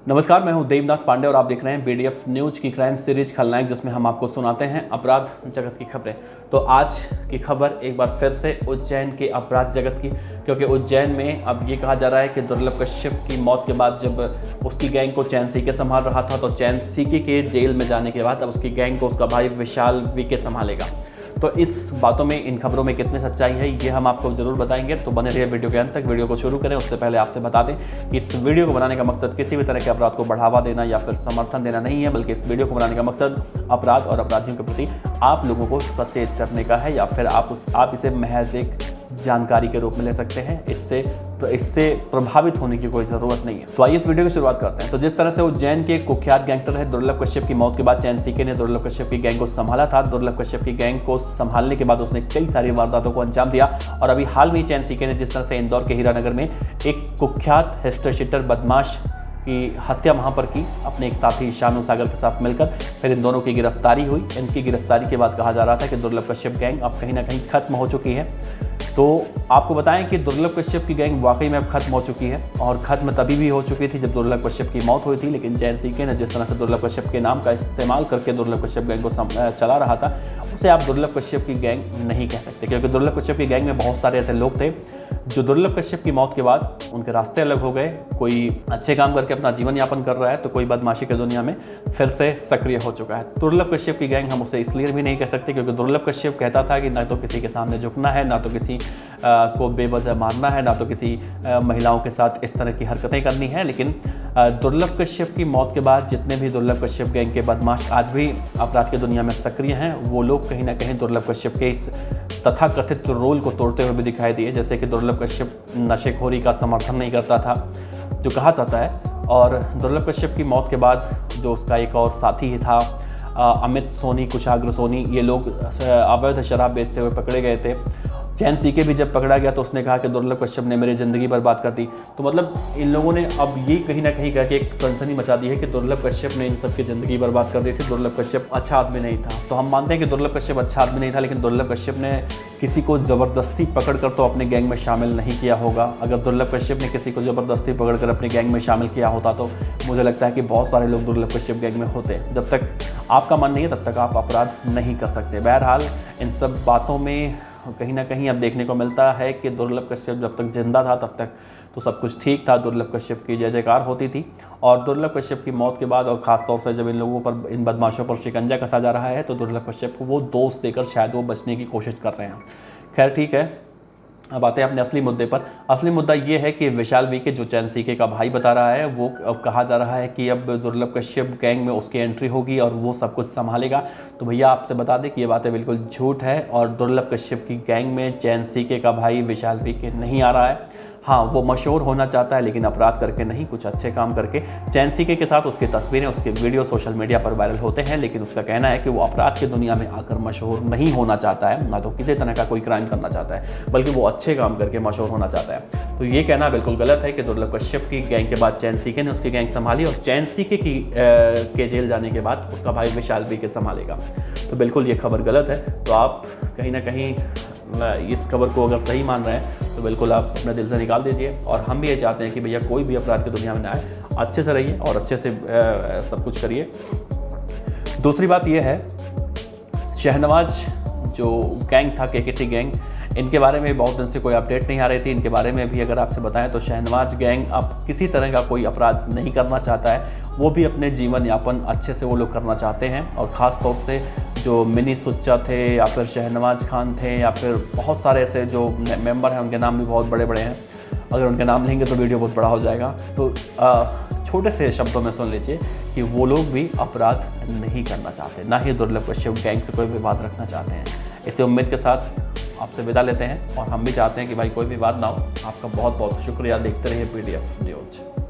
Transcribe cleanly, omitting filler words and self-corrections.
नमस्कार, मैं हूं देवनाथ पांडे और आप देख रहे हैं बीडीएफ न्यूज की क्राइम सीरीज खलनायक, जिसमें हम आपको सुनाते हैं अपराध जगत की खबरें। तो आज की खबर एक बार फिर से उज्जैन के अपराध जगत की, क्योंकि उज्जैन में अब ये कहा जा रहा है कि दुर्लभ कश्यप की मौत के बाद जब उसकी गैंग को चैन सीके संभाल रहा था, तो चैन सीके के जेल में जाने के बाद अब उसकी गैंग को उसका भाई विशाल वीके संभालेगा। तो इस बातों में, इन खबरों में कितनी सच्चाई है, ये हम आपको जरूर बताएंगे। तो बने रहिए वीडियो के अंत तक। वीडियो को शुरू करें उससे पहले आपसे बता दें कि इस वीडियो को बनाने का मकसद किसी भी तरह के अपराध को बढ़ावा देना या फिर समर्थन देना नहीं है, बल्कि इस वीडियो को बनाने का मकसद अपराध और अपराधियों के प्रति आप लोगों को सचेत करने का है, या फिर आप इसे महज एक जानकारी के रूप में ले सकते हैं। इससे प्रभावित होने की कोई ज़रूरत नहीं है। तो आइए इस वीडियो की शुरुआत करते हैं। तो जिस तरह से उज्जैन के कुख्यात गैंगस्टर है दुर्लभ कश्यप की मौत के बाद चैन सीके ने दुर्लभ कश्यप की गैंग को संभाला था। दुर्लभ कश्यप की गैंग को संभालने के बाद उसने कई सारी वारदातों को अंजाम दिया, और अभी हाल में चैन सीके ने जिस तरह से इंदौर के हीरानगर में एक कुख्यात हिस्टर बदमाश की हत्या वहाँ पर की अपने एक साथी शानू सागर के साथ मिलकर, फिर इन दोनों की गिरफ्तारी हुई। इनकी गिरफ्तारी के बाद कहा जा रहा था कि दुर्लभ कश्यप गैंग अब कहीं ना कहीं खत्म हो चुकी है। तो आपको बताएं कि दुर्लभ कश्यप की गैंग वाकई में अब खत्म हो चुकी है, और खत्म तभी भी हो चुकी थी जब दुर्लभ कश्यप की मौत हुई थी। लेकिन चैन सीके ने जिस तरह से दुर्लभ कश्यप के नाम का इस्तेमाल करके दुर्लभ कश्यप गैंग को चला रहा था, उसे आप दुर्लभ कश्यप की गैंग नहीं कह सकते, क्योंकि दुर्लभ कश्यप की गैंग में बहुत सारे ऐसे लोग थे जो दुर्लभ कश्यप की मौत के बाद उनके रास्ते अलग हो गए। कोई अच्छे काम करके अपना जीवन यापन कर रहा है, तो कोई बदमाशी की दुनिया में फिर से सक्रिय हो चुका है। दुर्लभ कश्यप की गैंग हम उसे इसलिए भी नहीं कह सकते क्योंकि दुर्लभ कश्यप कहता था कि ना तो किसी के सामने झुकना है, ना तो किसी को बेवजह मारना है, ना तो किसी महिलाओं के साथ इस तरह की हरकतें करनी है। लेकिन दुर्लभ कश्यप की मौत के बाद जितने भी दुर्लभ कश्यप गैंग के बदमाश आज भी अपराध की दुनिया में सक्रिय हैं, वो लोग कहीं ना कहीं दुर्लभ कश्यप के इस तथाकथित रोल को तोड़ते हुए भी दिखाई दिए। जैसे कि दुर्लभ कश्यप नशेखोरी का समर्थन नहीं करता था, जो कहा जाता है, और दुर्लभ कश्यप की मौत के बाद जो उसका एक और साथी ही था अमित सोनी, कुशाग्र सोनी, ये लोग अवैध शराब बेचते हुए पकड़े गए थे। चैन सीके भी जब पकड़ा गया तो उसने कहा कि दुर्लभ कश्यप ने मेरी ज़िंदगी बर्बाद कर दी। तो मतलब इन लोगों ने अब ये कहीं ना कहीं कह के एक सनसनी मचा दी है कि दुर्लभ कश्यप ने इन सब की ज़िंदगी बर्बाद कर दी थी, दुर्लभ कश्यप अच्छा आदमी नहीं था। तो हम मानते हैं कि दुर्लभ कश्यप अच्छा आदमी नहीं था, लेकिन दुर्लभ कश्यप ने किसी को ज़बरदस्ती पकड़ कर तो अपने गैंग में शामिल नहीं किया होगा। अगर दुर्लभ कश्यप ने किसी को ज़बरदस्ती पकड़ कर अपने गैंग में शामिल किया होता तो मुझे लगता है कि बहुत सारे लोग दुर्लभ कश्यप गैंग में होते। जब तक आपका मन नहीं है तब तक आप अपराध नहीं कर सकते। बहरहाल इन सब बातों में कहीं ना कहीं अब देखने को मिलता है कि दुर्लभ कश्यप जब तक जिंदा था तब तक तो सब कुछ ठीक था, दुर्लभ कश्यप की जय जयकार होती थी। और दुर्लभ कश्यप की मौत के बाद, और ख़ासतौर से जब इन लोगों पर, इन बदमाशों पर शिकंजा कसा जा रहा है, तो दुर्लभ कश्यप को वो दोस्त देकर शायद वो बचने की कोशिश कर रहे हैं। खैर ठीक है, अब आते हैं अपने असली मुद्दे पर। असली मुद्दा ये है कि विशाल वीके, जो चैन सीके का भाई बता रहा है, वो अब कहा जा रहा है कि अब दुर्लभ कश्यप गैंग में उसकी एंट्री होगी और वो सब कुछ संभालेगा। तो भैया आपसे बता दें कि ये बातें बिल्कुल झूठ है, और दुर्लभ कश्यप की गैंग में चैन सीके का भाई विशाल वीके नहीं आ रहा है। हाँ, वो मशहूर होना चाहता है, लेकिन अपराध करके नहीं, कुछ अच्छे काम करके। चैन सीके के साथ उसकी तस्वीरें, उसके वीडियो सोशल मीडिया पर वायरल होते हैं, लेकिन उसका कहना है कि वो अपराध की दुनिया में आकर मशहूर नहीं होना चाहता है, ना तो किसी तरह का कोई क्राइम करना चाहता है, बल्कि वो अच्छे काम करके मशहूर होना चाहता है। तो ये कहना बिल्कुल गलत है कि दुर्लभ कश्यप की गैंग के बाद चैन सीके ने उसकी गैंग संभाली, और चैन सीके के जेल जाने के बाद उसका भाई विशाल वीके संभालेगा। तो बिल्कुल ये खबर गलत है। तो आप कहीं ना कहीं इस खबर को अगर सही मान रहे हैं तो बिल्कुल आप अपने दिल से निकाल दीजिए। और हम भी ये चाहते हैं कि भैया कोई भी अपराध की दुनिया में ना आए, अच्छे से रहिए और अच्छे से सब कुछ करिए। दूसरी बात ये है, शहनवाज जो गैंग था, केकेसी गैंग, इनके बारे में बहुत दिन से कोई अपडेट नहीं आ रही थी। इनके बारे में भी अगर आपसे बताएं तो शहनवाज गैंग अब किसी तरह का कोई अपराध नहीं करना चाहता है। वो भी अपने जीवन यापन अच्छे से वो लोग करना चाहते हैं, और ख़ास तौर से जो मिनी सुच्चा थे, या फिर शहनवाज खान थे, या फिर बहुत सारे ऐसे जो मेंबर हैं, उनके नाम भी बहुत बड़े बड़े हैं। अगर उनके नाम लेंगे तो वीडियो बहुत बड़ा हो जाएगा। तो छोटे से शब्दों में सुन लीजिए कि वो लोग भी अपराध नहीं करना चाहते, ना ही दुर्लभ कश्यप गैंग से कोई विवाद रखना चाहते हैं। इसी उम्मीद के साथ आपसे विदा लेते हैं, और हम भी चाहते हैं कि भाई कोई विवाद ना हो। आपका बहुत बहुत शुक्रिया। देखते रहिए पीडीएफ न्यूज।